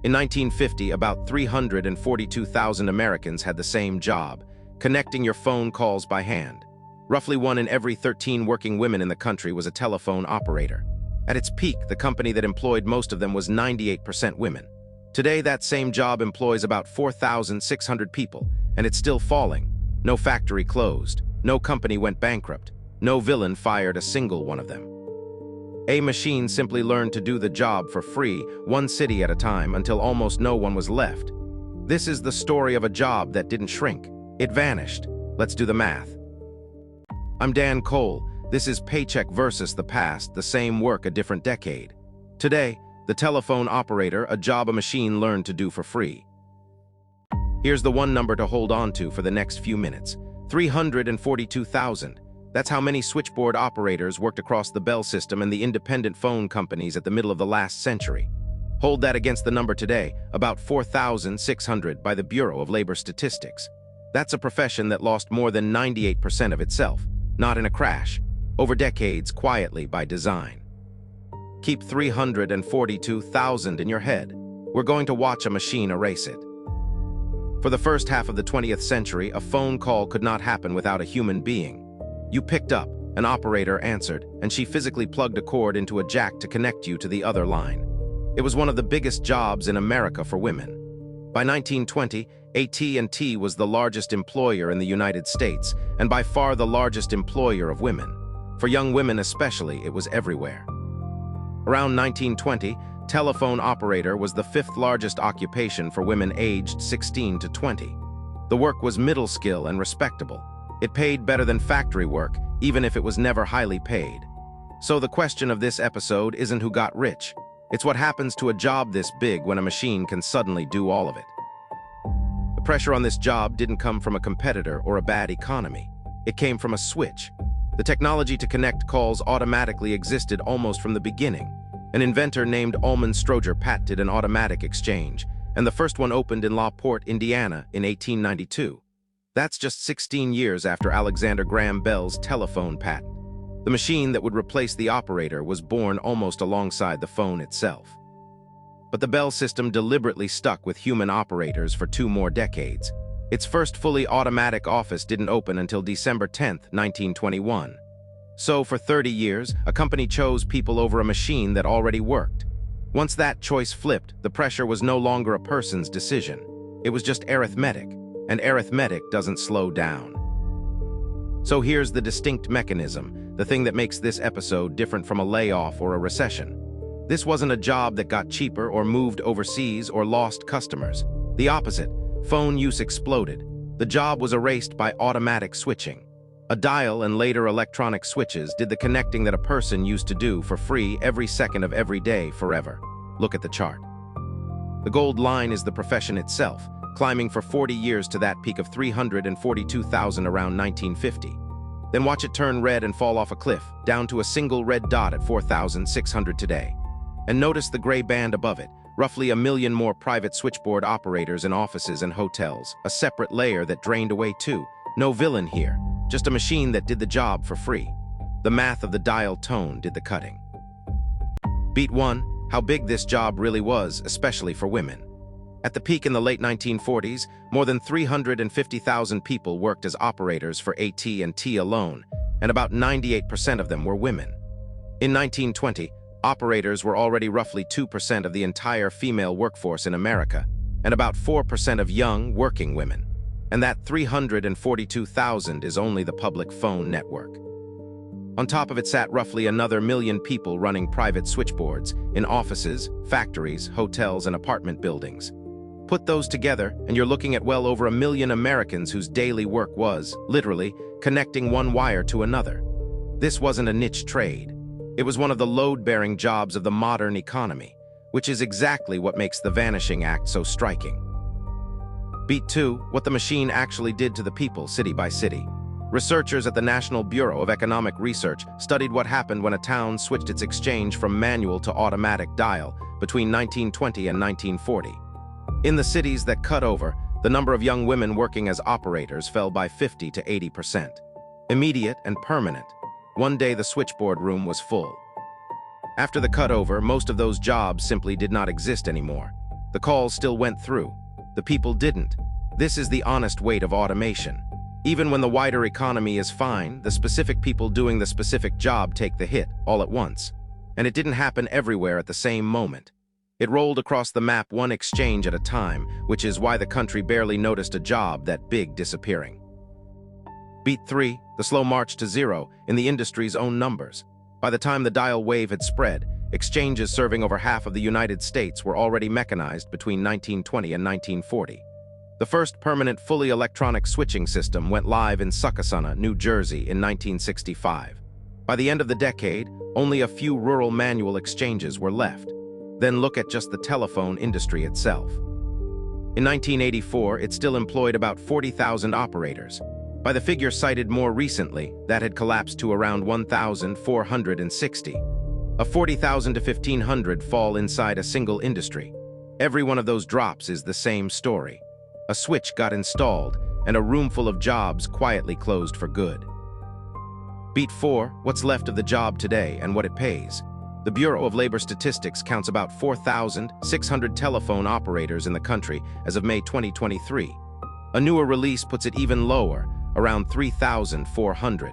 In 1950, about 342,000 Americans had the same job, connecting your phone calls by hand. Roughly 1 in every 13 working women in the country was a telephone operator. At its peak, the company that employed most of them was 98% women. Today, that same job employs about 4,600 people, and it's still falling. No factory closed, no company went bankrupt, no villain fired a single one of them. A machine simply learned to do the job for free, one city at a time, until almost no one was left. This is the story of a job that didn't shrink. It vanished. Let's do the math. I'm Dan Cole. This is Paycheck versus the past, the same work, a different decade. Today, the telephone operator, a job a machine learned to do for free. Here's the one number to hold on to for the next few minutes. 342,000. That's how many switchboard operators worked across the Bell system and the independent phone companies at the middle of the last century. Hold that against the number today, about 4,600 by the Bureau of Labor Statistics. That's a profession that lost more than 98% of itself, not in a crash, over decades, quietly by design. Keep 342,000 in your head. We're going to watch a machine erase it. For the first half of the 20th century, a phone call could not happen without a human being. You picked up, an operator answered, and she physically plugged a cord into a jack to connect you to the other line. It was one of the biggest jobs in America for women. By 1920, AT&T was the largest employer in the United States, and by far the largest employer of women. For young women especially, it was everywhere. Around 1920, telephone operator was the 5th largest occupation for women aged 16 to 20. The work was middle skill and respectable. It paid better than factory work, even if it was never highly paid. So the question of this episode isn't who got rich. It's what happens to a job this big when a machine can suddenly do all of it. The pressure on this job didn't come from a competitor or a bad economy. It came from a switch. The technology to connect calls automatically existed almost from the beginning. An inventor named Almond Stroger patented an automatic exchange, and the first one opened in La Porte, Indiana in 1892. That's just 16 years after Alexander Graham Bell's telephone patent. The machine that would replace the operator was born almost alongside the phone itself. But the Bell system deliberately stuck with human operators for 2 more decades. Its first fully automatic office didn't open until December 10, 1921. So for 30 years, a company chose people over a machine that already worked. Once that choice flipped, the pressure was no longer a person's decision. It was just arithmetic. And arithmetic doesn't slow down. So here's the distinct mechanism, the thing that makes this episode different from a layoff or a recession. This wasn't a job that got cheaper or moved overseas or lost customers. The opposite, phone use exploded. The job was erased by automatic switching. A dial and later electronic switches did the connecting that a person used to do for free every second of every day forever. Look at the chart. The gold line is the profession itself, climbing for 40 years to that peak of 342,000 around 1950. Then watch it turn red and fall off a cliff, down to a single red dot at 4,600 today. And notice the gray band above it, roughly 1 million more private switchboard operators in offices and hotels, a separate layer that drained away too. No villain here, just a machine that did the job for free. The math of the dial tone did the cutting. Beat 1, how big this job really was, especially for women. At the peak in the late 1940s, more than 350,000 people worked as operators for AT&T alone, and about 98% of them were women. In 1920, operators were already roughly 2% of the entire female workforce in America, and about 4% of young, working women. And that 342,000 is only the public phone network. On top of it sat roughly another 1 million people running private switchboards in offices, factories, hotels, and apartment buildings. Put those together, and you're looking at well over 1 million Americans whose daily work was, literally, connecting one wire to another. This wasn't a niche trade. It was one of the load-bearing jobs of the modern economy, which is exactly what makes the Vanishing Act so striking. Beat 2, what the machine actually did to the people city by city. Researchers at the National Bureau of Economic Research studied what happened when a town switched its exchange from manual to automatic dial between 1920 and 1940. In the cities that cut over, the number of young women working as operators fell by 50 to 80%. Immediate and permanent. One day the switchboard room was full. After the cutover, most of those jobs simply did not exist anymore. The calls still went through. The people didn't. This is the honest weight of automation. Even when the wider economy is fine, the specific people doing the specific job take the hit all at once. And it didn't happen everywhere at the same moment. It rolled across the map one exchange at a time, which is why the country barely noticed a job that big disappearing. Beat 3, the slow march to zero in the industry's own numbers. By the time the dial wave had spread, exchanges serving over half of the United States were already mechanized between 1920 and 1940. The first permanent fully electronic switching system went live in Succossona, New Jersey in 1965. By the end of the decade, only a few rural manual exchanges were left. Then look at just the telephone industry itself. In 1984, it still employed about 40,000 operators. By the figure cited more recently, that had collapsed to around 1,460. Of 40,000 to 1,500 fall inside a single industry. Every one of those drops is the same story. A switch got installed, and a room full of jobs quietly closed for good. Beat 4, what's left of the job today and what it pays. The Bureau of Labor Statistics counts about 4,600 telephone operators in the country as of May 2023. A newer release puts it even lower, around 3,400.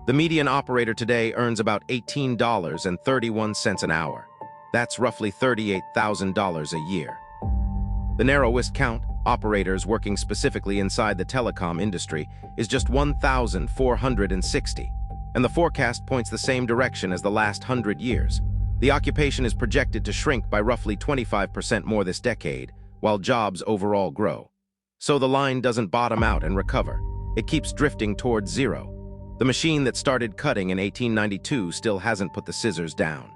The median operator today earns about $18.31 an hour. That's roughly $38,000 a year. The narrowest count, operators working specifically inside the telecom industry, is just 1,460, and the forecast points the same direction as the last 100 years. The occupation is projected to shrink by roughly 25% more this decade, while jobs overall grow. So the line doesn't bottom out and recover. It keeps drifting towards zero. The machine that started cutting in 1892 still hasn't put the scissors down.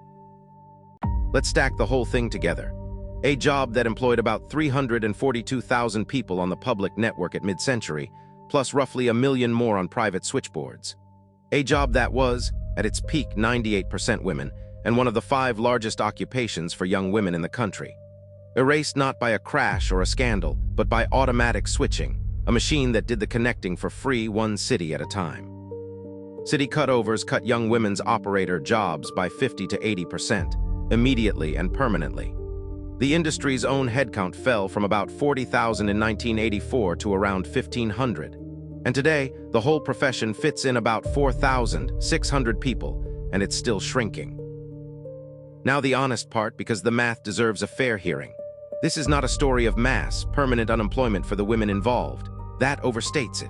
Let's stack the whole thing together. A job that employed about 342,000 people on the public network at mid-century, plus roughly 1 million more on private switchboards. A job that was, at its peak, 98% women, and one of the 5 largest occupations for young women in the country. Erased not by a crash or a scandal, but by automatic switching, a machine that did the connecting for free, one city at a time. City cutovers cut young women's operator jobs by 50 to 80%, immediately and permanently. The industry's own headcount fell from about 40,000 in 1984 to around 1,500. And today, the whole profession fits in about 4,600 people, and it's still shrinking. Now the honest part, because the math deserves a fair hearing. This is not a story of mass, permanent unemployment for the women involved. That overstates it.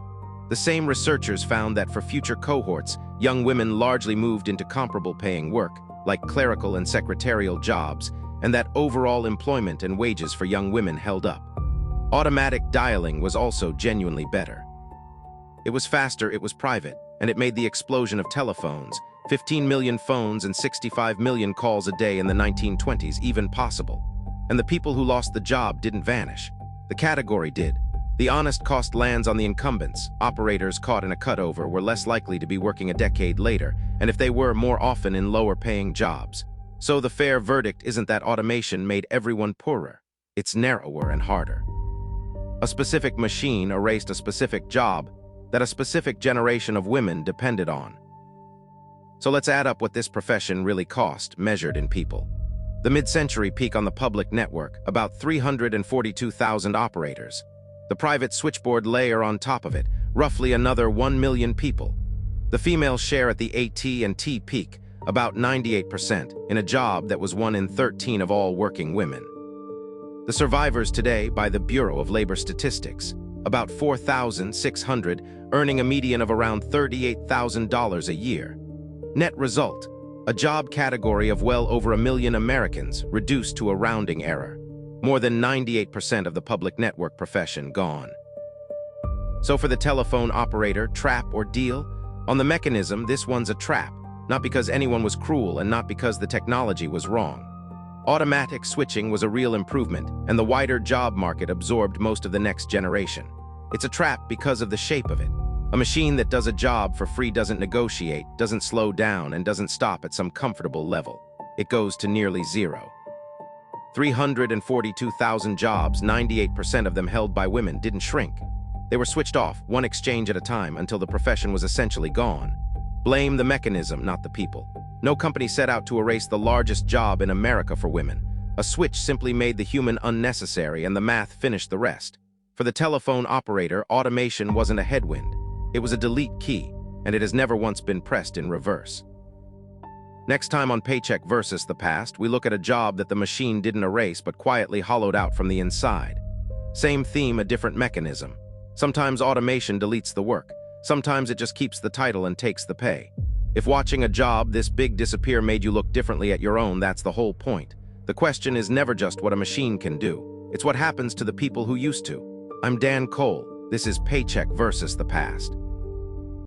The same researchers found that for future cohorts, young women largely moved into comparable paying work, like clerical and secretarial jobs, and that overall employment and wages for young women held up. Automatic dialing was also genuinely better. It was faster, it was private, and it made the explosion of telephones, 15 million phones and 65 million calls a day in the 1920s, even possible. And the people who lost the job didn't vanish. The category did. The honest cost lands on the incumbents. Operators caught in a cutover were less likely to be working a decade later, and if they were, more often in lower-paying jobs. So the fair verdict isn't that automation made everyone poorer. It's narrower and harder. A specific machine erased a specific job that a specific generation of women depended on. So let's add up what this profession really cost, measured in people. The mid-century peak on the public network, about 342,000 operators. The private switchboard layer on top of it, roughly another 1 million people. The female share at the AT&T peak, about 98%, in a job that was 1 in 13 of all working women. The survivors today, by the Bureau of Labor Statistics, about 4,600, earning a median of around $38,000 a year. Net result, a job category of well over 1 million Americans reduced to a rounding error. More than 98% of the public network profession gone. So for the telephone operator, trap or deal? On the mechanism, this one's a trap. Not because anyone was cruel and not because the technology was wrong. Automatic switching was a real improvement, and the wider job market absorbed most of the next generation. It's a trap because of the shape of it. A machine that does a job for free doesn't negotiate, doesn't slow down, and doesn't stop at some comfortable level. It goes to nearly zero. 342,000 jobs, 98% of them held by women, didn't shrink. They were switched off, one exchange at a time, until the profession was essentially gone. Blame the mechanism, not the people. No company set out to erase the largest job in America for women, A switch simply made the human unnecessary and the math finished the rest. For the telephone operator, automation wasn't a headwind. It was a delete key, and it has never once been pressed in reverse. Next time on Paycheck versus the Past, we look at a job that the machine didn't erase but quietly hollowed out from the inside. Same theme, a different mechanism. Sometimes automation deletes the work. Sometimes it just keeps the title and takes the pay. If watching a job this big disappear made you look differently at your own, that's the whole point. The question is never just what a machine can do. It's what happens to the people who used to. I'm Dan Cole. This is Paycheck versus the Past.